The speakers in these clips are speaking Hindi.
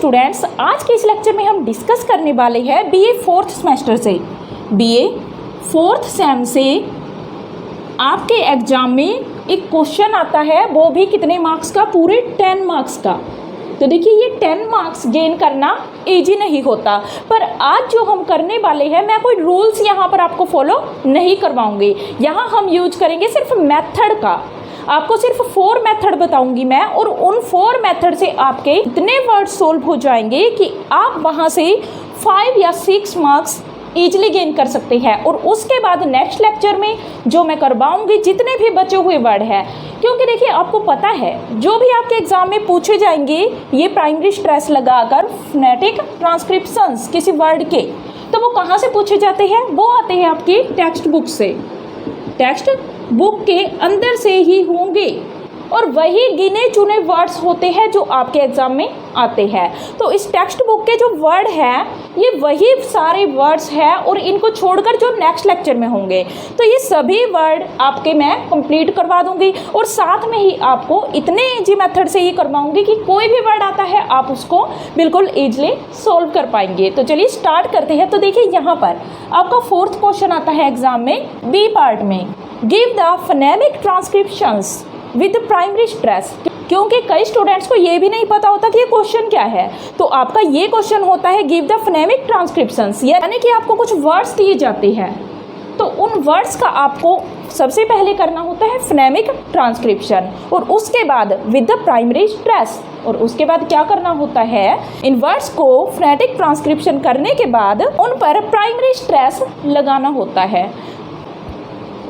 स्टूडेंट्स, आज के इस लेक्चर में हम डिस्कस करने वाले हैं बीए फोर्थ सेमेस्टर से, बीए फोर्थ सेम से आपके एग्जाम में एक क्वेश्चन आता है, वो भी कितने मार्क्स का, पूरे 10 मार्क्स का। तो देखिए ये 10 मार्क्स गेन करना इजी नहीं होता, पर आज जो हम करने वाले हैं मैं कोई रूल्स यहाँ पर आपको फॉलो नहीं करवाऊंगी। यहाँ हम यूज करेंगे सिर्फ मेथड का। आपको सिर्फ 4 मेथड बताऊंगी मैं, और उन 4 मेथड से आपके इतने वर्ड सोल्व हो जाएंगे कि आप वहाँ से 5 या 6 मार्क्स ईजिली गेन कर सकते हैं। और उसके बाद नेक्स्ट लेक्चर में जो मैं करवाऊंगी जितने भी बचे हुए वर्ड हैं, क्योंकि देखिए आपको पता है जो भी आपके एग्जाम में पूछे जाएंगे ये प्राइमरी स्ट्रेस लगाकर फोनेटिक ट्रांसक्रिप्शंस किसी वर्ड के, तो वो कहाँ से पूछे जाते हैं, वो आते हैं आपकी टेक्स्ट बुक से। टेक्स्ट बुक के अंदर से ही होंगे और वही गिने चुने वर्ड्स होते हैं जो आपके एग्जाम में आते हैं। तो इस टेक्स्ट बुक के जो वर्ड हैं ये वही सारे वर्ड्स हैं, और इनको छोड़कर जो नेक्स्ट लेक्चर में होंगे तो ये सभी वर्ड आपके मैं कंप्लीट करवा दूंगी। और साथ में ही आपको इतने इजी मेथड से ये करवाऊंगी कि कोई भी वर्ड आता है आप उसको बिल्कुल ईजिली सोल्व कर पाएंगे। तो चलिए स्टार्ट करते हैं। तो देखिए यहाँ पर आपका 4th क्वेश्चन आता है एग्जाम में बी पार्ट में, give the phonemic transcriptions with primary stress. क्योंकि कई स्टूडेंट्स को ये भी नहीं पता होता कि ये क्वेश्चन क्या है, तो आपका ये क्वेश्चन होता है गिव द फोनेमिक ट्रांसक्रिप्शंस, यानी कि आपको कुछ वर्ड्स दिए जाते हैं, तो उन वर्ड्स का आपको सबसे पहले करना होता है फोनेमिक ट्रांसक्रिप्शन, और उसके बाद विद द प्राइमरी स्ट्रेस, और उसके बाद क्या करना होता है, इन वर्ड्स को फोनेटिक ट्रांसक्रिप्शन करने के बाद उन पर प्राइमरी स्ट्रेस लगाना होता है।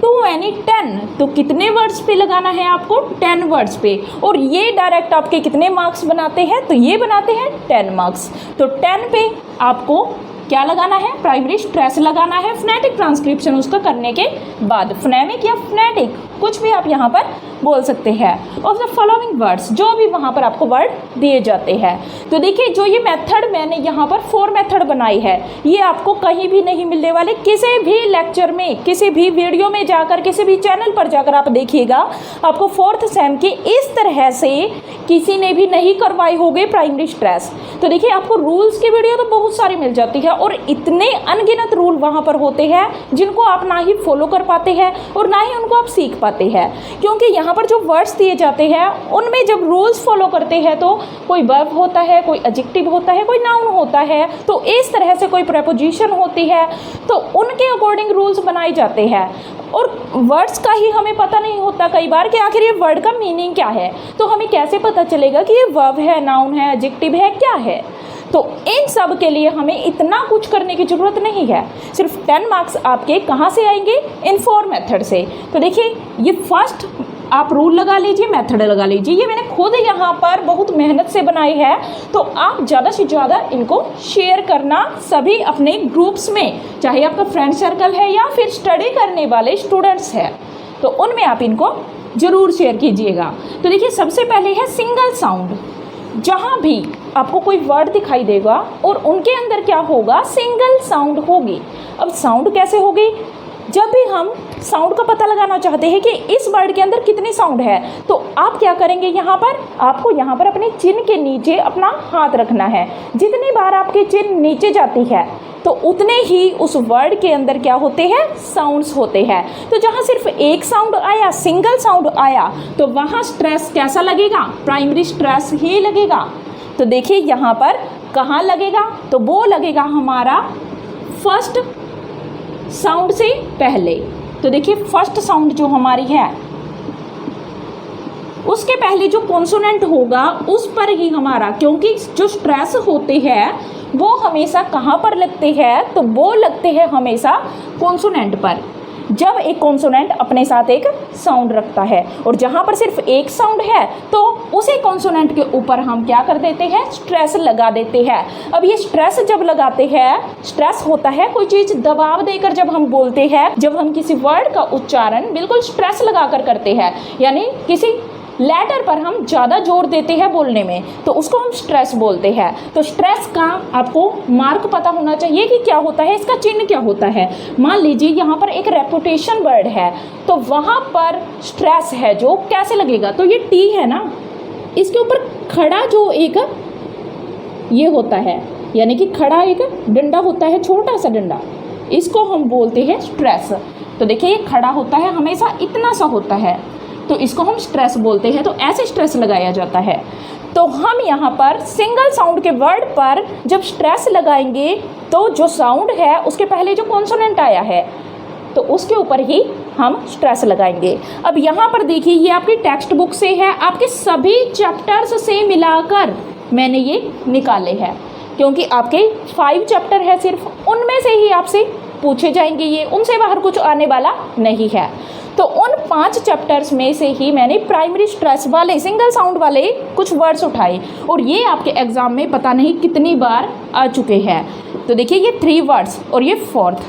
2 यानी 10, तो कितने वर्ड्स पे लगाना है आपको, 10 वर्ड्स पे। और ये डायरेक्ट आपके कितने मार्क्स बनाते हैं, तो ये बनाते हैं 10 मार्क्स। तो 10 पे आपको क्या लगाना है, प्राइमरी स्ट्रेस लगाना है फोनेटिक ट्रांसक्रिप्शन उसका करने के बाद। फोनेमिक या फोनेटिक कुछ भी आप यहाँ पर बोल सकते हैं। ऑफ द फॉलोइंग वर्ड्स, जो भी वहाँ पर आपको वर्ड दिए जाते हैं। तो देखिए जो ये मेथड मैंने यहाँ पर 4 मेथड बनाई है, ये आपको कहीं भी नहीं मिलने वाले। किसी भी लेक्चर में, किसी भी वीडियो में जाकर, किसी भी चैनल पर जाकर आप देखिएगा, आपको 4th सेम की इस तरह से किसी ने भी नहीं करवाई होगी प्राइमरी स्ट्रेस। तो देखिए आपको रूल्स की वीडियो तो बहुत सारी मिल जाती है, और इतने अनगिनत रूल वहाँ पर होते हैं जिनको आप ना ही फॉलो कर पाते हैं और ना ही उनको आप सीख पाते हैं। क्योंकि यहाँ पर जो वर्ड्स दिए जाते हैं उनमें जब रूल्स फॉलो करते हैं तो कोई वर्ब होता है, कोई एडजेक्टिव होता है, कोई नाउन होता है, तो इस तरह से कोई प्रीपोजिशन होती है, तो उनके अकॉर्डिंग रूल्स बनाए जाते हैं। और वर्ड्स का ही हमें पता नहीं होता कई बार कि आखिर ये वर्ड का मीनिंग क्या है, तो हमें कैसे पता चलेगा कि ये वर्ब है, नाउन है, एडजेक्टिव है, क्या है। तो इन सब के लिए हमें इतना कुछ करने की ज़रूरत नहीं है। सिर्फ 10 मार्क्स आपके कहाँ से आएंगे, इन 4 मेथड से। तो देखिए ये फर्स्ट आप रूल लगा लीजिए, मेथड लगा लीजिए। ये मैंने खुद यहाँ पर बहुत मेहनत से बनाई है, तो आप ज़्यादा से ज़्यादा इनको शेयर करना सभी अपने ग्रुप्स में, चाहे आपका फ्रेंड सर्कल है या फिर स्टडी करने वाले स्टूडेंट्स हैं, तो उनमें आप इनको ज़रूर शेयर कीजिएगा। तो देखिए सबसे पहले है सिंगल साउंड। जहाँ भी आपको कोई वर्ड दिखाई देगा और उनके अंदर क्या होगा, सिंगल साउंड होगी। अब साउंड कैसे होगी, जब भी हम साउंड का पता लगाना चाहते हैं कि इस वर्ड के अंदर कितनी साउंड है, तो आप क्या करेंगे, यहाँ पर आपको यहाँ पर अपने चिन के नीचे अपना हाथ रखना है। जितनी बार आपकी चिन नीचे जाती है तो उतने ही उस वर्ड के अंदर क्या होते हैं, साउंड्स होते हैं। तो जहाँ सिर्फ एक साउंड आया, सिंगल साउंड आया, तो वहाँ स्ट्रेस कैसा लगेगा, प्राइमरी स्ट्रेस ही लगेगा। तो देखिए यहाँ पर कहाँ लगेगा, तो वो लगेगा हमारा फर्स्ट साउंड से पहले। तो देखिए फर्स्ट साउंड जो हमारी है उसके पहले जो कॉन्सोनेंट होगा उस पर ही हमारा, क्योंकि जो स्ट्रेस होते हैं वो हमेशा कहाँ पर लगते हैं, तो वो लगते हैं हमेशा कॉन्सोनेंट पर। जब एक कॉन्सोनेंट अपने साथ एक साउंड रखता है, और जहाँ पर सिर्फ एक साउंड है तो उसी कॉन्सोनेंट के ऊपर हम क्या कर देते हैं, स्ट्रेस लगा देते हैं। अब ये स्ट्रेस जब लगाते हैं, स्ट्रेस होता है कोई चीज़ दबाव देकर जब हम बोलते हैं, जब हम किसी वर्ड का उच्चारण बिल्कुल स्ट्रेस लगाकर करते हैं, यानी किसी लेटर पर हम ज़्यादा जोर देते हैं बोलने में, तो उसको हम स्ट्रेस बोलते हैं। तो स्ट्रेस का आपको मार्क पता होना चाहिए कि क्या होता है, इसका चिन्ह क्या होता है। मान लीजिए यहाँ पर एक रेपुटेशन वर्ड है, तो वहाँ पर स्ट्रेस है जो कैसे लगेगा, तो ये टी है ना, इसके ऊपर खड़ा जो एक ये होता है, यानी कि खड़ा एक डंडा होता है, छोटा सा डंडा, इसको हम बोलते हैं स्ट्रेस। तो देखिए ये खड़ा होता है, हमेशा इतना सा होता है, तो इसको हम स्ट्रेस बोलते हैं। तो ऐसे स्ट्रेस लगाया जाता है। तो हम यहाँ पर सिंगल साउंड के वर्ड पर जब स्ट्रेस लगाएंगे तो जो साउंड है उसके पहले जो कॉन्सोनेंट आया है तो उसके ऊपर ही हम स्ट्रेस लगाएंगे। अब यहाँ पर देखिए ये आपकी टेक्स्ट बुक से है, आपके सभी चैप्टर्स से मिलाकर मैंने ये निकाले हैं, क्योंकि आपके 5 चैप्टर है सिर्फ, उनमें से ही आपसे पूछे जाएंगे ये, उनसे बाहर कुछ आने वाला नहीं है। तो उन 5 चैप्टर्स में से ही मैंने प्राइमरी स्ट्रेस वाले सिंगल साउंड वाले कुछ वर्ड्स उठाए और ये आपके एग्ज़ाम में पता नहीं कितनी बार आ चुके हैं। तो देखिए ये 3 वर्ड्स और ये 4th,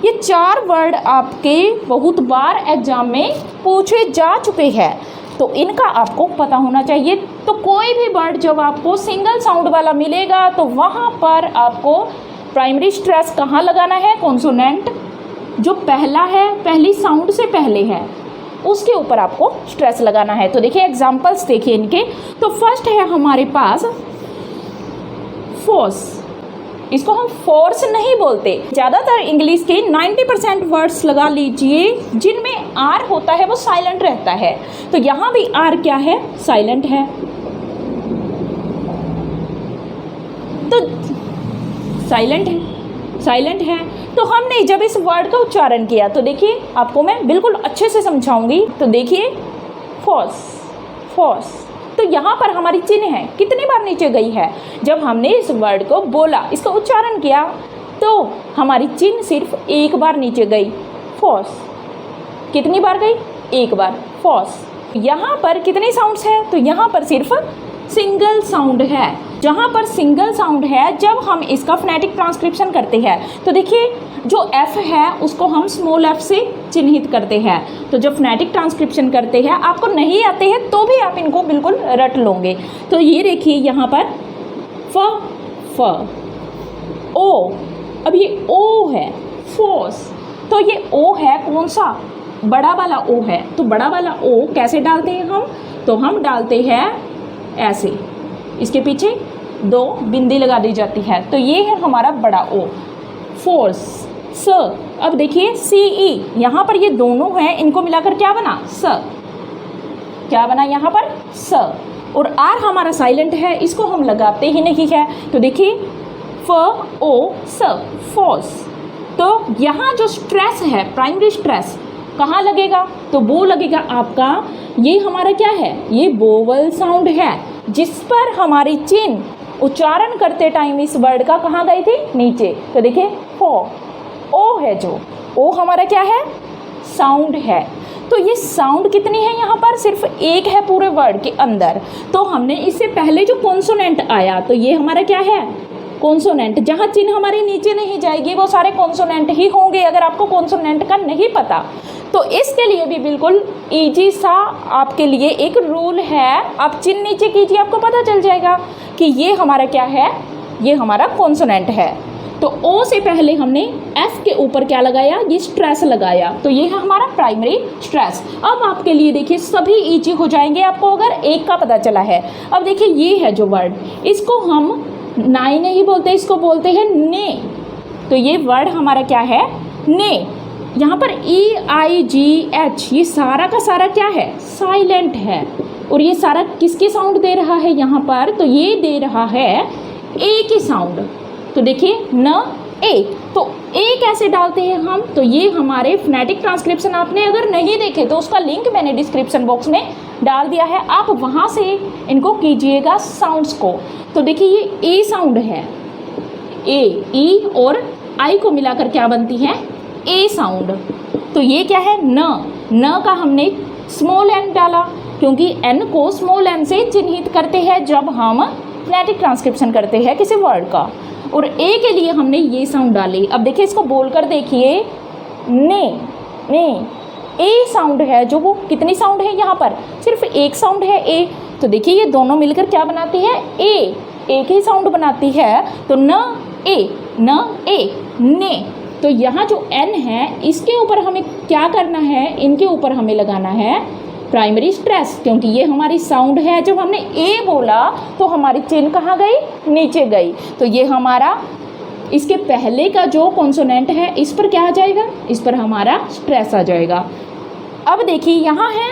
ये 4 वर्ड आपके बहुत बार एग्ज़ाम में पूछे जा चुके हैं, तो इनका आपको पता होना चाहिए। तो कोई भी वर्ड जब आपको सिंगल साउंड वाला मिलेगा तो वहाँ पर आपको प्राइमरी स्ट्रेस कहाँ लगाना है, कॉन्सोनेंट जो पहला है, पहली साउंड से पहले है, उसके ऊपर आपको स्ट्रेस लगाना है। तो देखिए एग्जांपल्स देखिए इनके। तो फर्स्ट है हमारे पास फोर्स, इसको हम फोर्स नहीं बोलते। ज़्यादातर इंग्लिश के 90% वर्ड्स लगा लीजिए जिनमें आर होता है वो साइलेंट रहता है, तो यहाँ भी आर क्या है, साइलेंट है। तो साइलेंट है। तो हमने जब इस वर्ड का उच्चारण किया तो देखिए आपको मैं बिल्कुल अच्छे से समझाऊंगी। तो देखिए फोर्स, तो यहाँ पर हमारी चिन्ह है कितनी बार नीचे गई है, जब हमने इस वर्ड को बोला, इसका उच्चारण किया तो हमारी चिन्ह सिर्फ एक बार नीचे गई, फोर्स। कितनी बार गई, एक बार, फोर्स। यहाँ पर कितने साउंड्स है, तो यहाँ पर सिर्फ सिंगल साउंड है। जहाँ पर सिंगल साउंड है जब हम इसका फोनेटिक ट्रांसक्रिप्शन करते हैं तो देखिए जो एफ है उसको हम स्मॉल एफ से चिन्हित करते हैं। तो जब फोनेटिक ट्रांसक्रिप्शन करते हैं, आपको नहीं आते हैं तो भी आप इनको बिल्कुल रट लोगे। तो ये देखिए यहाँ पर फ, ओ, अब ये ओ है, फोर्स। तो ये ओ है कौन सा, बड़ा वाला ओ है। तो बड़ा वाला ओ कैसे डालते हैं हम, तो हम डालते हैं ऐसे, इसके पीछे 2 बिंदी लगा दी जाती है, तो ये है हमारा बड़ा ओ, फोर्स। स, अब देखिए सी ई, यहाँ पर ये दोनों हैं, इनको मिलाकर क्या बना, स, क्या बना यहाँ पर, स। और आर हमारा साइलेंट है, इसको हम लगाते ही नहीं है। तो देखिए फ ओ स, फोर्स। तो यहाँ जो स्ट्रेस है, प्राइमरी स्ट्रेस कहाँ लगेगा, तो वो लगेगा आपका, ये हमारा क्या है, ये वोवल साउंड है, जिस पर हमारी चिन्ह उच्चारण करते टाइम इस वर्ड का कहाँ गई थी, नीचे। तो देखिए ओ है, जो ओ हमारा क्या है, साउंड है। तो ये साउंड कितनी है यहाँ पर, सिर्फ एक है पूरे वर्ड के अंदर। तो हमने इससे पहले जो कॉन्सोनेंट आया तो ये हमारा क्या है, कॉन्सोनेंट। जहाँ चिन्ह हमारी नीचे नहीं जाएगी वो सारे कॉन्सोनेंट ही होंगे, अगर आपको कॉन्सोनेंट का नहीं पता। तो इसके लिए भी बिल्कुल इजी सा आपके लिए एक रूल है, आप चिन्ह नीचे कीजिए, आपको पता चल जाएगा कि ये हमारा क्या है, ये हमारा कॉन्सोनेंट है। तो ओ से पहले हमने एफ के ऊपर क्या लगाया, ये स्ट्रेस लगाया, तो ये है हमारा प्राइमरी स्ट्रेस। अब आपके लिए देखिए सभी इजी हो जाएंगे आपको अगर एक का पता चला है। अब देखिए ये है जो वर्ड, इसको हम नाई नहीं बोलते, इसको बोलते हैं ने। तो ये वर्ड हमारा क्या है, ने। यहाँ पर EIGH, ये सारा का सारा क्या है, साइलेंट है। और ये सारा किसकी साउंड दे रहा है यहाँ पर, तो ये दे रहा है ए की साउंड। तो देखिए न ए, तो ए कैसे डालते हैं हम, तो ये हमारे फोनेटिक ट्रांसक्रिप्शन आपने अगर नहीं देखे तो उसका लिंक मैंने डिस्क्रिप्शन बॉक्स में डाल दिया है, आप वहाँ से इनको कीजिएगा साउंड्स को। तो देखिए ये ए साउंड है, ए, ई और आई को मिलाकर क्या बनती है, ए साउंड। तो ये क्या है, न का हमने स्मॉल एन डाला, क्योंकि एन को स्मॉल एन से चिन्हित करते हैं जब हम फोनेटिक ट्रांसक्रिप्शन करते हैं किसी वर्ड का। और ए के लिए हमने ये साउंड डाली। अब देखिए इसको बोलकर देखिए, ने, ए साउंड है, जो वो कितनी साउंड है यहाँ पर, सिर्फ एक साउंड है ए। तो देखिए ये दोनों मिलकर क्या बनाती है, ए, एक ही साउंड बनाती है। तो न ए, ने। तो यहाँ जो एन है इसके ऊपर हमें क्या करना है, इनके ऊपर हमें लगाना है प्राइमरी स्ट्रेस, क्योंकि ये हमारी साउंड है। जब हमने ए बोला तो हमारी चिन कहाँ गई, नीचे गई। तो ये हमारा इसके पहले का जो कॉन्सोनेंट है इस पर क्या आ जाएगा, इस पर हमारा स्ट्रेस आ जाएगा। अब देखिए यहाँ है,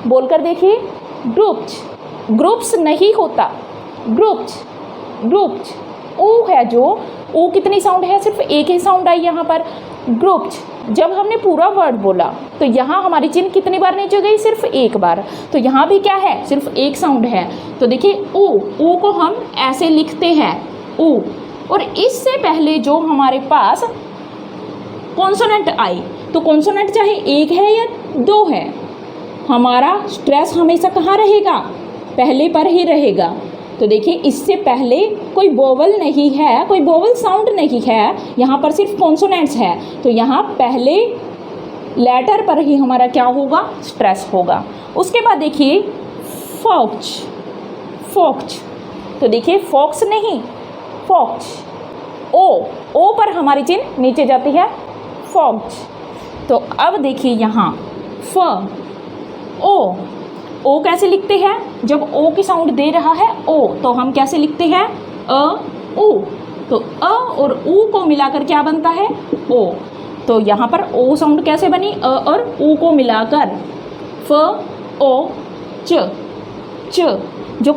बोलकर देखिए ग्रुप्स, ग्रुप्स नहीं होता, ग्रुप्स, ग्रुप्स। ओ है जो, ओ कितनी साउंड है, सिर्फ एक ही साउंड आई यहाँ पर, ग्रुप्स। जब हमने पूरा वर्ड बोला तो यहाँ हमारी चिन कितनी बार नीचे गई, सिर्फ एक बार। तो यहाँ भी क्या है, सिर्फ एक साउंड है। तो देखिए ओ को हम ऐसे लिखते हैं ओ, और इससे पहले जो हमारे पास कॉन्सोनेंट आई, तो कॉन्सोनेंट चाहे एक है या दो है, हमारा स्ट्रेस हमेशा कहाँ रहेगा, पहले पर ही रहेगा। तो देखिए इससे पहले कोई वोवल नहीं है, कोई वोवल साउंड नहीं है, यहाँ पर सिर्फ कॉन्सोनेंट्स है। तो यहाँ पहले लेटर पर ही हमारा क्या होगा, स्ट्रेस होगा। उसके बाद देखिए फॉक्स, फॉक्स। तो देखिए फॉक्स नहीं, फॉक्स। ओ पर हमारी चिन नीचे जाती है, फॉक्स। तो अब देखिए यहाँ फ, ओ कैसे लिखते हैं, जब ओ की साउंड दे रहा है ओ, तो हम कैसे लिखते हैं, उ। तो अ और उ को मिलाकर क्या बनता है, ओ। तो यहाँ पर ओ साउंड कैसे बनी, अ और उ को मिलाकर फ ओ च, च। जो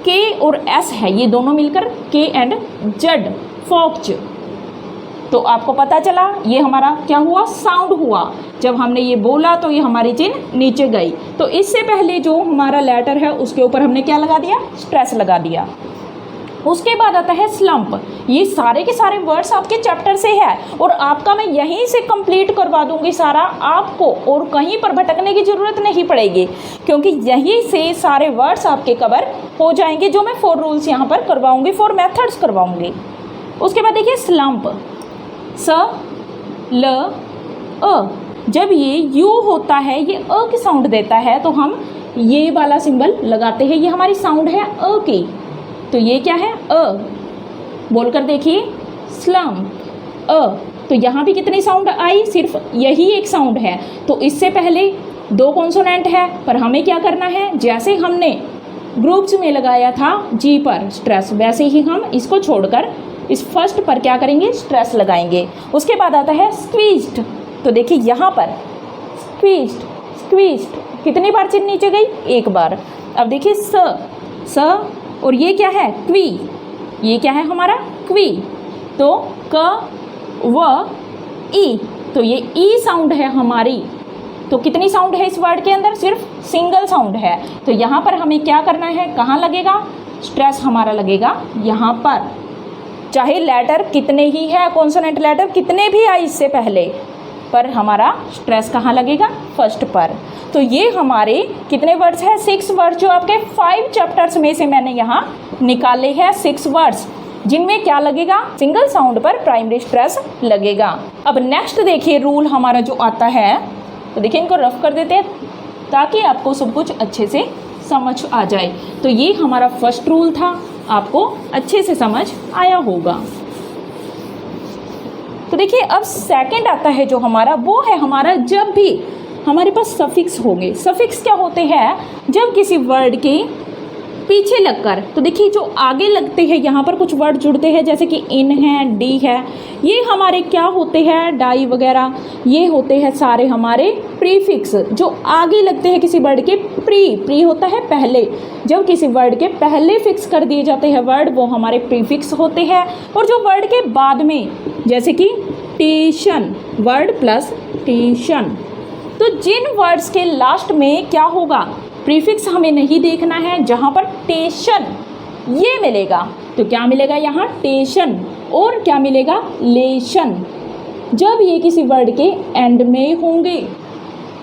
के और एस है ये दोनों मिलकर के एंड जेड, फॉक्च। तो आपको पता चला ये हमारा क्या हुआ, साउंड हुआ। जब हमने ये बोला तो ये हमारी चिन नीचे गई। तो इससे पहले जो हमारा लेटर है उसके ऊपर हमने क्या लगा दिया, स्ट्रेस लगा दिया। उसके बाद आता है स्लम्प। ये सारे के सारे वर्ड्स आपके चैप्टर से है और आपका मैं यहीं से कंप्लीट करवा दूंगी सारा आपको, और कहीं पर भटकने की ज़रूरत नहीं पड़ेगी, क्योंकि यहीं से सारे वर्ड्स आपके कवर हो जाएंगे जो मैं 4 रूल्स यहाँ पर करवाऊँगी, 4 मेथड्स करवाऊँगी। उसके बाद देखिए स्लम्प, स ल अ। जब ये यू होता है, ये अ की साउंड देता है, तो हम ये वाला सिंबल लगाते हैं। ये हमारी साउंड है अ की, तो ये क्या है, अ। बोलकर देखिए स्लम, अ। तो यहाँ भी कितनी साउंड आई, सिर्फ यही एक साउंड है। तो इससे पहले 2 कॉन्सोनेंट है, पर हमें क्या करना है, जैसे हमने ग्रुप्स में लगाया था जी पर स्ट्रेस, वैसे ही हम इसको छोड़कर इस फर्स्ट पर क्या करेंगे, स्ट्रेस लगाएंगे। उसके बाद आता है स्क्वीज्ड। तो देखिए यहाँ पर स्क्वीज्ड, स्क्वीज्ड कितनी बार चिन नीचे गई, एक बार। अब देखिए स, और ये क्या है, क्वी। ये क्या है हमारा, क्वी। तो क व ई, तो ये ई साउंड है हमारी। तो कितनी साउंड है इस वर्ड के अंदर, सिर्फ सिंगल साउंड है। तो यहाँ पर हमें क्या करना है, कहाँ लगेगा, स्ट्रेस हमारा लगेगा यहाँ पर। चाहे लेटर कितने ही है, कॉन्सोनेंट लेटर कितने भी आए इससे पहले, पर हमारा स्ट्रेस कहाँ लगेगा, फर्स्ट पर। तो ये हमारे कितने वर्ड्स हैं, 6 वर्ड्स, जो आपके 5 चैप्टर्स में से मैंने यहाँ निकाले हैं 6 वर्ड्स, जिनमें क्या लगेगा, सिंगल साउंड पर प्राइमरी स्ट्रेस लगेगा। अब नेक्स्ट देखिए रूल हमारा जो आता है, तो देखिए इनको रफ कर देते हैं ताकि आपको सब कुछ अच्छे से समझ आ जाए। तो ये हमारा फर्स्ट रूल था, आपको अच्छे से समझ आया होगा। तो देखिए अब सेकंड आता है जो हमारा, वो है हमारा जब भी हमारे पास सफिक्स होंगे। सफिक्स क्या होते हैं, जब किसी वर्ड के पीछे लगकर, तो देखिए जो आगे लगते हैं यहाँ पर कुछ वर्ड जुड़ते हैं, जैसे कि इन है, डी है, ये हमारे क्या होते हैं, डाई वगैरह, ये होते हैं सारे हमारे प्रीफिक्स जो आगे लगते हैं किसी वर्ड के। प्री होता है पहले, जब किसी वर्ड के पहले फिक्स कर दिए जाते हैं वर्ड, वो हमारे प्रीफिक्स होते हैं। और जो वर्ड के बाद में, जैसे कि टेशन, वर्ड प्लस टेशन, तो जिन वर्ड्स के लास्ट में क्या होगा, प्रीफिक्स हमें नहीं देखना है, जहाँ पर टेशन ये मिलेगा, तो क्या मिलेगा यहाँ, टेशन, और क्या मिलेगा, लेशन। जब ये किसी वर्ड के एंड में होंगे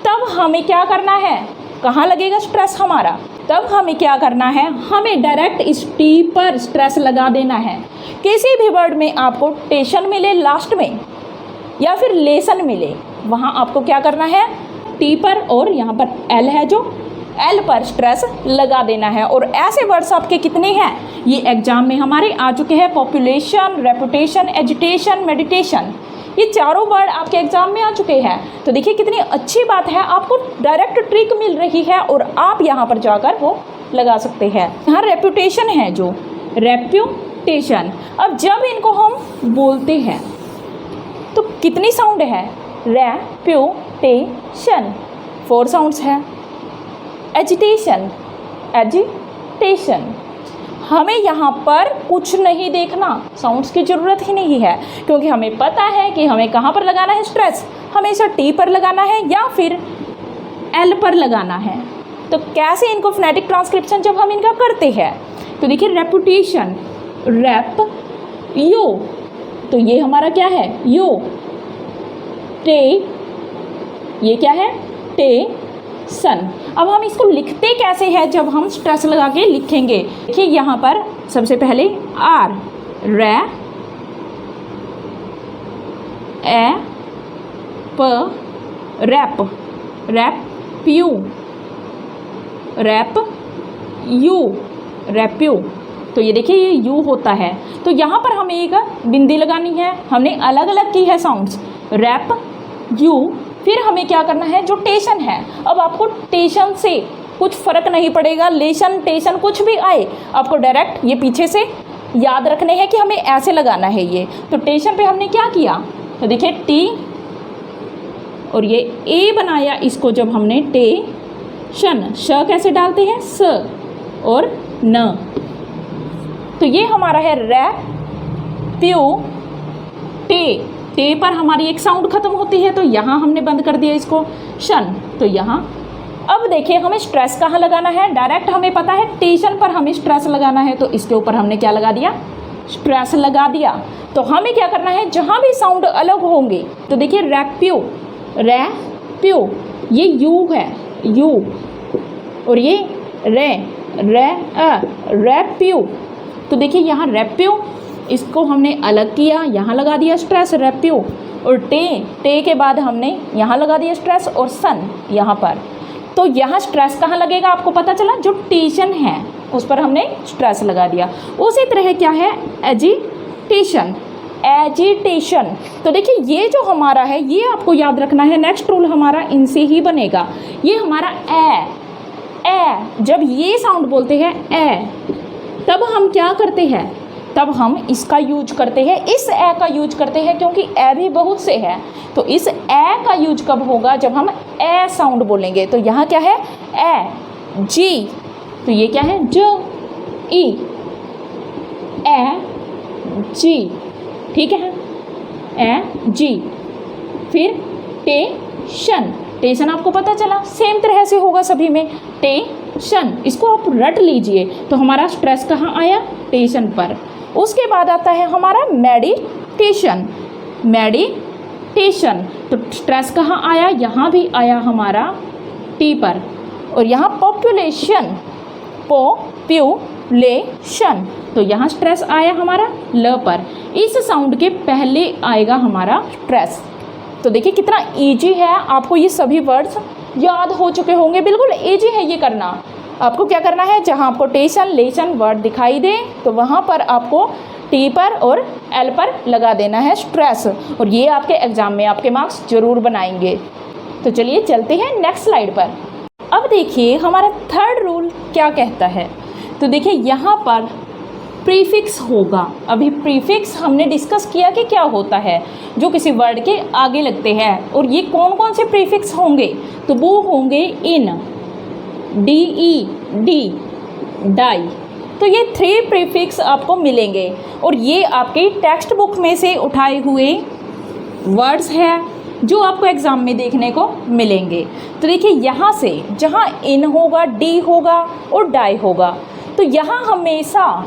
तब हमें क्या करना है, कहाँ लगेगा स्ट्रेस हमारा, तब हमें क्या करना है, हमें डायरेक्ट इस टी पर स्ट्रेस लगा देना है। किसी भी वर्ड में आपको टेशन मिले लास्ट में या फिर लेसन मिले, वहाँ आपको क्या करना है, टी पर और यहाँ पर एल है जो एल पर स्ट्रेस लगा देना है। और ऐसे वर्ड्स आपके कितने हैं, ये एग्जाम में हमारे आ चुके हैं, पॉपुलेशन, रेपुटेशन, एजुटेशन, मेडिटेशन, ये चारों वर्ड आपके एग्जाम में आ चुके हैं। तो देखिए कितनी अच्छी बात है, आपको डायरेक्ट ट्रिक मिल रही है और आप यहाँ पर जाकर वो लगा सकते हैं। यहाँ रेपुटेशन है, जो रेप्यूटेशन। अब जब इनको हम बोलते हैं तो कितनी साउंड है? रेप्यूटेशन, 4 साउंड्स है। एजिटेशन, एजिटेशन, हमें यहाँ पर कुछ नहीं देखना, साउंड्स की ज़रूरत ही नहीं है, क्योंकि हमें पता है कि हमें कहाँ पर लगाना है स्ट्रेस, हमेशा टी पर लगाना है या फिर एल पर लगाना है। तो कैसे इनको फोनेटिक ट्रांसक्रिप्शन जब हम इनका करते हैं, तो देखिए रेपुटेशन, रेप यो, तो ये हमारा क्या है? यो। टे, ये क्या है? टे सन। अब हम इसको लिखते कैसे हैं जब हम स्ट्रेस लगा के लिखेंगे? देखिए यहाँ पर सबसे पहले आर, रे, ए, प, रैप, रैप प्यू, रैप यू, रैप्यू। तो ये देखिए ये यू होता है, तो यहाँ पर हमें एक बिंदी लगानी है। हमने अलग अलग की है साउंड्स, रैप यू। फिर हमें क्या करना है? जो टेशन है, अब आपको टेशन से कुछ फ़र्क नहीं पड़ेगा, लेशन टेशन कुछ भी आए, आपको डायरेक्ट ये पीछे से याद रखने हैं कि हमें ऐसे लगाना है ये। तो टेशन पे हमने क्या किया? तो देखिए टी और ये ए बनाया, इसको जब हमने टेशन, श कैसे डालते हैं? स और न। तो ये हमारा है रे, प्यू, टे। टे पर हमारी एक साउंड खत्म होती है, तो यहाँ हमने बंद कर दिया इसको, शन। तो यहाँ अब देखिए हमें स्ट्रेस कहाँ लगाना है? डायरेक्ट हमें पता है टेशन पर हमें स्ट्रेस लगाना है, तो इसके ऊपर हमने क्या लगा दिया? स्ट्रेस लगा दिया। तो हमें क्या करना है? जहाँ भी साउंड अलग होंगे, तो देखिए रैप्यू, रैप्यू, ये यू है, यू, और ये रे, रैप्यू। तो देखिए यहाँ रैप्यू, इसको हमने अलग किया, यहाँ लगा दिया स्ट्रेस, रैप्यू। और टे के बाद हमने यहाँ लगा दिया स्ट्रेस और सन यहाँ पर। तो यहाँ स्ट्रेस कहाँ लगेगा आपको पता चला? जो टेशन है उस पर हमने स्ट्रेस लगा दिया। उसी तरह क्या है? Agitation, agitation. तो देखिए ये जो हमारा है ये आपको याद रखना है, नेक्स्ट रूल हमारा इनसे ही बनेगा। ये हमारा ए, जब ये साउंड बोलते हैं ए, तब हम क्या करते हैं? तब हम इसका यूज करते हैं, इस ए का यूज करते हैं, क्योंकि ए भी बहुत से है। तो इस ए का यूज कब होगा? जब हम ए साउंड बोलेंगे। तो यहाँ क्या है? ए, जी, तो ये क्या है? ज, ई, ए, जी, ठीक है, ए, जी। फिर टेशन, टेशन आपको पता चला, सेम तरह से होगा सभी में, टेशन। इसको आप रट लीजिए। तो हमारा स्ट्रेस कहाँ आया? टेशन पर। उसके बाद आता है हमारा मेडिटेशन, मेडिटेशन। तो स्ट्रेस कहाँ आया? यहाँ भी आया हमारा टी पर। और यहाँ पॉपुलेशन, पॉपुलेशन, तो यहाँ स्ट्रेस आया हमारा ल पर। इस साउंड के पहले आएगा हमारा स्ट्रेस। तो देखिए कितना इजी है, आपको ये सभी वर्ड्स याद हो चुके होंगे, बिल्कुल इजी है ये करना। आपको क्या करना है? जहाँ आपको टेशन, लेशन वर्ड दिखाई दे तो वहाँ पर आपको टी पर और एल पर लगा देना है स्ट्रेस, और ये आपके एग्ज़ाम में आपके मार्क्स ज़रूर बनाएंगे। तो चलिए चलते हैं नेक्स्ट स्लाइड पर। अब देखिए हमारा थर्ड रूल क्या कहता है। तो देखिए यहाँ पर प्रीफिक्स होगा। अभी प्रीफिक्स हमने डिस्कस किया कि क्या होता है, जो किसी वर्ड के आगे लगते हैं। और ये कौन कौन से प्रीफिक्स होंगे? तो वो होंगे इन, डी ई, डी, डाई। तो ये 3 प्रीफिक्स आपको मिलेंगे, और ये आपके टेक्स्ट बुक में से उठाए हुए वर्ड्स हैं जो आपको एग्ज़ाम में देखने को मिलेंगे। तो देखिए यहाँ से जहाँ इन होगा, डी होगा और डाई होगा, तो यहाँ हमेशा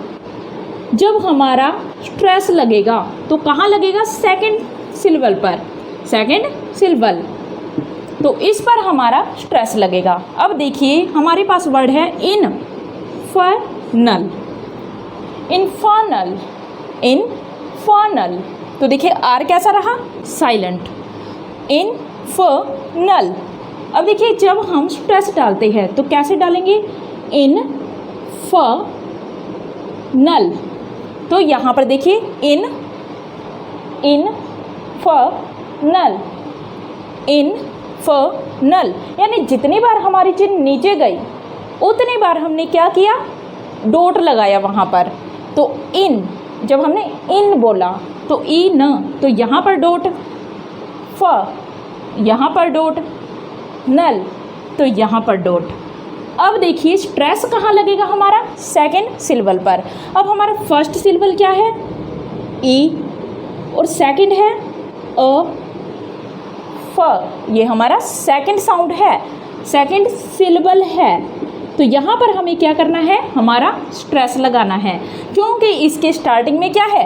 जब हमारा स्ट्रेस लगेगा तो कहाँ लगेगा? सेकंड सिलेबल पर, सेकंड सिलेबल। तो इस पर हमारा स्ट्रेस लगेगा। अब देखिए हमारे पास वर्ड है इनफर्नल, इन्फर्नल, इन्फर्नल। तो देखिए आर कैसा रहा? Silent, infernal. अब देखिए जब हम स्ट्रेस डालते हैं तो कैसे डालेंगे? इनफर्नल। तो यहाँ पर देखिए इनफर्नल, नल, इनफर्नल, यानी जितनी बार हमारी चिन नीचे गई उतनी बार हमने क्या किया, डॉट लगाया वहाँ पर। तो इन, जब हमने इन बोला तो ई न, तो यहाँ पर डॉट, यहाँ पर डॉट, नल तो यहाँ पर डॉट। अब देखिए स्ट्रेस कहाँ लगेगा हमारा, सेकंड सिलेबल पर। अब हमारा फर्स्ट सिलेबल क्या है, ई, और सेकंड है अ, फ, ये हमारा सेकंड साउंड है, सेकंड सिलेबल है। तो यहाँ पर हमें क्या करना है, हमारा स्ट्रेस लगाना है, क्योंकि इसके स्टार्टिंग में क्या है,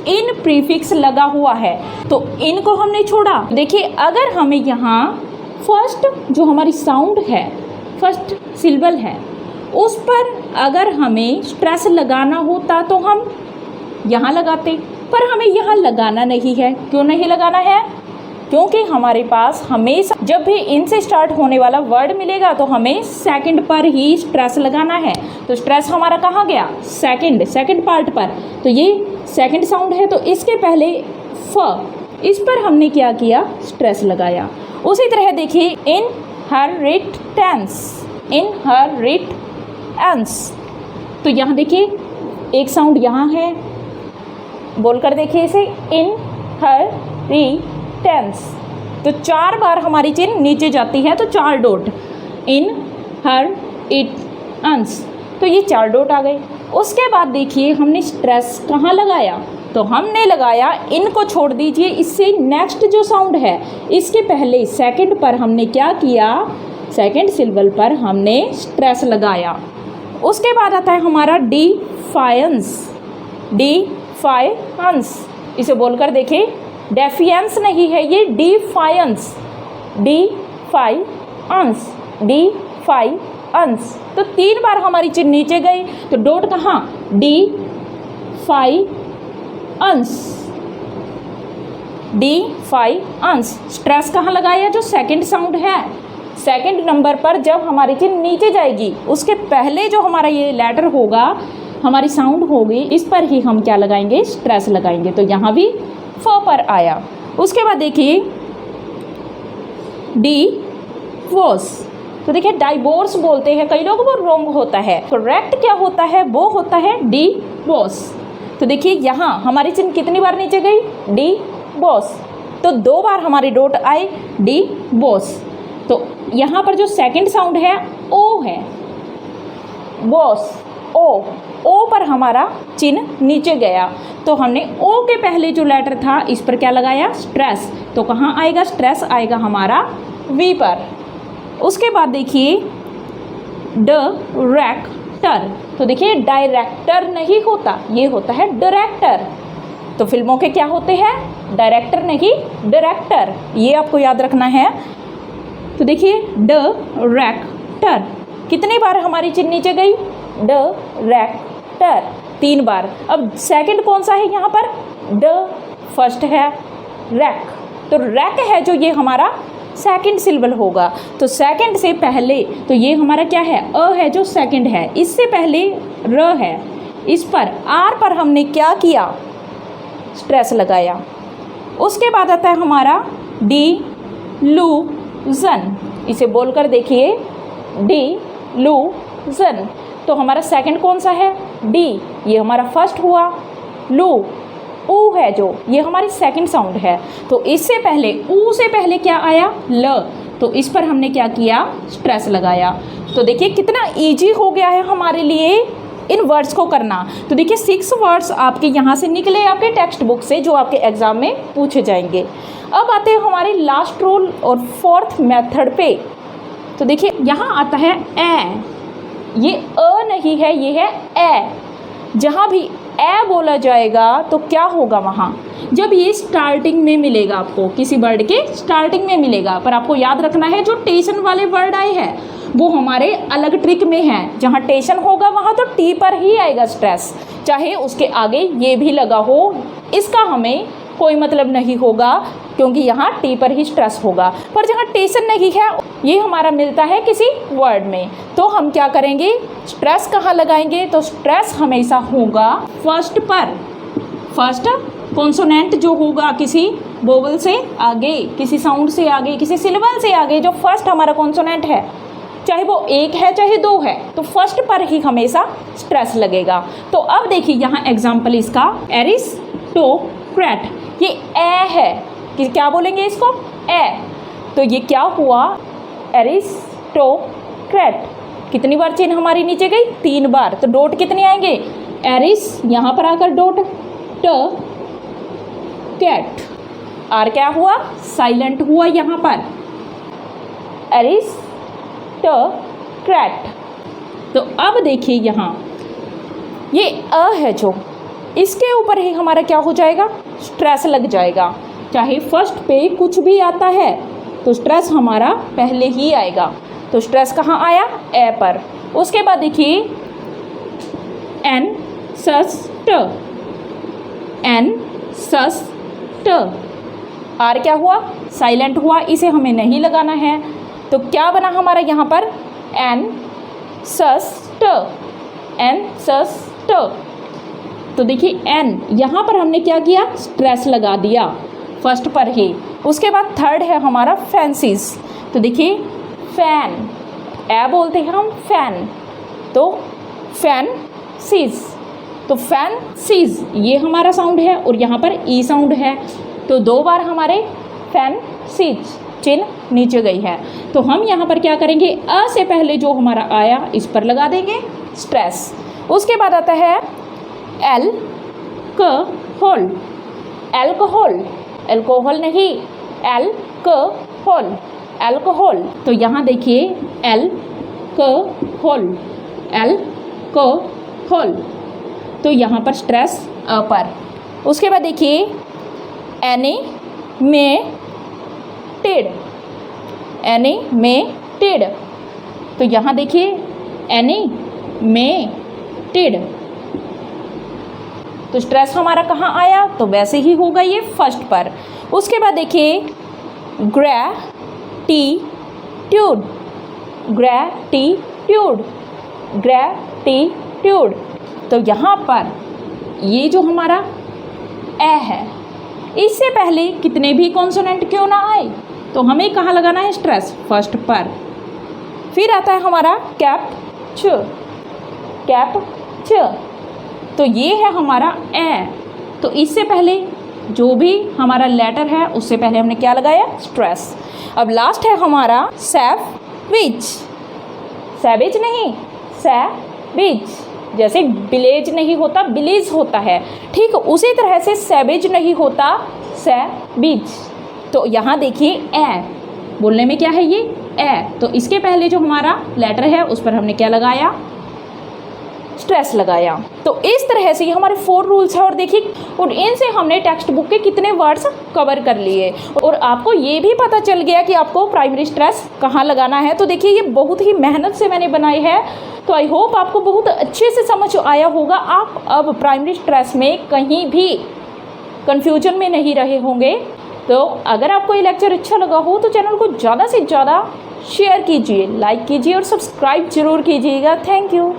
इन प्रीफिक्स लगा हुआ है। तो इन को हमने छोड़ा। देखिए अगर हमें यहाँ फर्स्ट जो हमारी साउंड है, फर्स्ट सिलेबल है, उस पर अगर हमें स्ट्रेस लगाना होता तो हम यहाँ लगाते, पर हमें यहाँ लगाना नहीं है। क्यों नहीं लगाना है, क्योंकि हमारे पास हमेशा जब भी इन से स्टार्ट होने वाला वर्ड मिलेगा तो हमें सेकंड पर ही स्ट्रेस लगाना है। तो स्ट्रेस हमारा कहाँ गया, सेकंड पार्ट पर। तो ये सेकंड साउंड है, तो इसके पहले फ, इस पर हमने क्या किया, स्ट्रेस लगाया। उसी तरह देखिए इनहेरिटेंस, तो यहाँ देखिए एक साउंड यहाँ है, बोलकर देखिए इसे, इनहेरिटेंस। तो 4 बार हमारी चिन नीचे जाती है, तो 4 डॉट, इनहेरिटेंस, तो ये 4 डॉट आ गए। उसके बाद देखिए हमने स्ट्रेस कहाँ लगाया, तो हमने लगाया, इनको छोड़ दीजिए, इससे नेक्स्ट जो साउंड है इसके पहले सेकंड पर हमने क्या किया, सेकंड सिलेबल पर हमने स्ट्रेस लगाया। उसके बाद आता है हमारा डिफायंस, इसे बोलकर देखिए, डेफियंस नहीं है ये, डिफायंस, तो 3 बार हमारी चिन नीचे गई, तो डॉट कहाँ, डिफायंस, स्ट्रेस कहाँ लगाया, जो सेकंड साउंड है, सेकंड नंबर पर जब हमारी चिन नीचे जाएगी उसके पहले जो हमारा ये लेटर होगा, हमारी साउंड होगी, इस पर ही हम क्या लगाएंगे, स्ट्रेस लगाएंगे। तो यहाँ भी फ पर आया। उसके बाद देखिए डिवोर्स, तो देखिए डाइवोर्स बोलते हैं कई लोग, वो रॉन्ग होता है, करेक्ट क्या होता है, वो होता है डिवोर्स। तो देखिए यहाँ हमारी चिन कितनी बार नीचे गई, डिवोर्स, तो 2 बार हमारी डॉट आई, डिवोर्स। तो यहाँ पर जो सेकंड साउंड है ओ है, वॉस, ओ पर हमारा चिन्ह नीचे गया, तो हमने ओ के पहले जो लेटर था इस पर क्या लगाया, स्ट्रेस। तो कहाँ आएगा, स्ट्रेस आएगा हमारा वी पर। उसके बाद देखिए डायरेक्टर, तो देखिए डायरेक्टर नहीं होता, ये होता है डायरेक्टर। तो फिल्मों के क्या होते हैं, डायरेक्टर नहीं डायरेक्टर, ये आपको याद रखना है। तो देखिए डायरेक्टर, कितनी बार हमारी चिन नीचे गई, डायरेक्टर 3 बार। अब सेकंड कौन सा है यहाँ पर, फर्स्ट है रैक, तो रैक है जो ये हमारा सेकंड सिलेबल होगा। तो सेकंड से पहले तो ये हमारा क्या है, अ है जो सेकंड है, इससे पहले र है, इस पर आर पर हमने क्या किया, स्ट्रेस लगाया। उसके बाद आता है हमारा डिलूजन, इसे बोलकर देखिए डिलूजन। तो हमारा सेकंड कौन सा है, डी, ये हमारा फर्स्ट हुआ, लू, ऊ है जो, ये हमारी सेकंड साउंड है। तो इससे पहले ऊ से पहले क्या आया, ल, तो इस पर हमने क्या किया, स्ट्रेस लगाया। तो देखिए कितना इजी हो गया है हमारे लिए इन वर्ड्स को करना। तो देखिए 6 वर्ड्स आपके यहाँ से निकले आपके टेक्स्ट बुक से, जो आपके एग्जाम में पूछे जाएंगे। अब आते हैं हमारे लास्ट रूल और 4th मेथड पे। तो देखिए यहाँ आता है ए, ये अ नहीं है, ये है ए। जहाँ भी ए बोला जाएगा तो क्या होगा वहाँ, जब ये स्टार्टिंग में मिलेगा, आपको किसी वर्ड के स्टार्टिंग में मिलेगा, पर आपको याद रखना है जो टेंशन वाले वर्ड आए हैं वो हमारे अलग ट्रिक में हैं। जहाँ टेंशन होगा वहाँ तो टी पर ही आएगा स्ट्रेस, चाहे उसके आगे ये भी लगा हो, इसका हमें कोई मतलब नहीं होगा, क्योंकि यहाँ टी पर ही स्ट्रेस होगा। पर जहाँ टेंशन नहीं है, ये हमारा मिलता है किसी वर्ड में, तो हम क्या करेंगे, स्ट्रेस कहाँ लगाएंगे, तो स्ट्रेस हमेशा होगा फर्स्ट पर, फर्स्ट कॉन्सोनेंट जो होगा किसी वोवल से आगे, किसी साउंड से आगे, किसी सिलेबल से आगे, जो फर्स्ट हमारा कॉन्सोनेंट है, चाहे वो एक है चाहे दो है, तो फर्स्ट पर ही हमेशा स्ट्रेस लगेगा। तो अब देखिए यहाँ एग्जाम्पल इसका एरिस्टोक्रेट, ये ए है कि क्या बोलेंगे इसको, ए। तो ये क्या हुआ, एरिस्टोक्रेट। कितनी बार चिन्ह हमारी नीचे गई, 3 बार। तो डॉट कितने आएंगे, एरिस यहाँ पर आकर डॉट, ट कैट, आर क्या हुआ, साइलेंट हुआ यहाँ पर, एरिस्टोक्रेट। तो अब देखिए यहाँ ये अ है जो, इसके ऊपर ही हमारा क्या हो जाएगा, स्ट्रेस लग जाएगा। चाहे फर्स्ट पे कुछ भी आता है तो स्ट्रेस हमारा पहले ही आएगा। तो स्ट्रेस कहाँ आया, ए पर। उसके बाद देखिए एन सस ट, एन सस ट, आर क्या हुआ, साइलेंट हुआ, इसे हमें नहीं लगाना है। तो क्या बना हमारा यहाँ पर, एन सस ट, एन सस ट। तो देखिए एन यहाँ पर हमने क्या किया, स्ट्रेस लगा दिया फर्स्ट पर ही। उसके बाद थर्ड है हमारा फैंसीज। तो देखिए फैन, ए बोलते हैं हम फैन, तो फैन सीज, तो फैन सीज ये हमारा साउंड है और यहाँ पर ई साउंड है। तो 2 बार हमारे फैन सीज चिन्ह नीचे गई है। तो हम यहाँ पर क्या करेंगे, अ से पहले जो हमारा आया इस पर लगा देंगे स्ट्रेस। उसके बाद आता है एल क होल, एल्कोहल, एल्कोहल नहीं, एल क होल, एल्कोहल। तो यहाँ देखिए एल क होल, एल क होल, तो यहाँ पर स्ट्रेस अ पर। उसके बाद देखिए एनिमेटेड, एनिमेटेड, तो यहाँ देखिए एनिमेटेड, तो स्ट्रेस हमारा कहाँ आया, तो वैसे ही होगा ये फर्स्ट पर। उसके बाद देखिए ग्रैटिट्यूड, ग्रैटिट्यूड, ग्रैटिट्यूड, तो यहाँ पर ये जो हमारा ए है, इससे पहले कितने भी कॉन्सोनेंट क्यों ना आए, तो हमें कहाँ लगाना है स्ट्रेस, फर्स्ट पर। फिर आता है हमारा कैप्चर, कैप्चर, तो ये है हमारा ए। तो इससे पहले जो भी हमारा लेटर है उससे पहले हमने क्या लगाया, स्ट्रेस। अब लास्ट है हमारा सैवेज, सैवेज नहीं, सैवेज, जैसे विलेज नहीं होता विलेज होता है, ठीक उसी तरह से सैवेज नहीं होता सैवेज। तो यहाँ देखिए ए, बोलने में क्या है ये ए, तो इसके पहले जो हमारा लेटर है उस पर हमने क्या लगाया, स्ट्रेस लगाया। तो इस तरह से ये हमारे 4 रूल्स हैं और देखिए, और इनसे हमने टेक्स्ट बुक के कितने वर्ड्स कवर कर लिए और आपको ये भी पता चल गया कि आपको प्राइमरी स्ट्रेस कहाँ लगाना है। तो देखिए ये बहुत ही मेहनत से मैंने बनाई है, तो आई होप आपको बहुत अच्छे से समझ आया होगा। आप अब प्राइमरी स्ट्रेस में कहीं भी कन्फ्यूजन में नहीं रहे होंगे। तो अगर आपको ये लेक्चर अच्छा लगा हो तो चैनल को ज़्यादा से ज़्यादा शेयर कीजिए, लाइक कीजिए और सब्सक्राइब जरूर कीजिएगा। Thank you.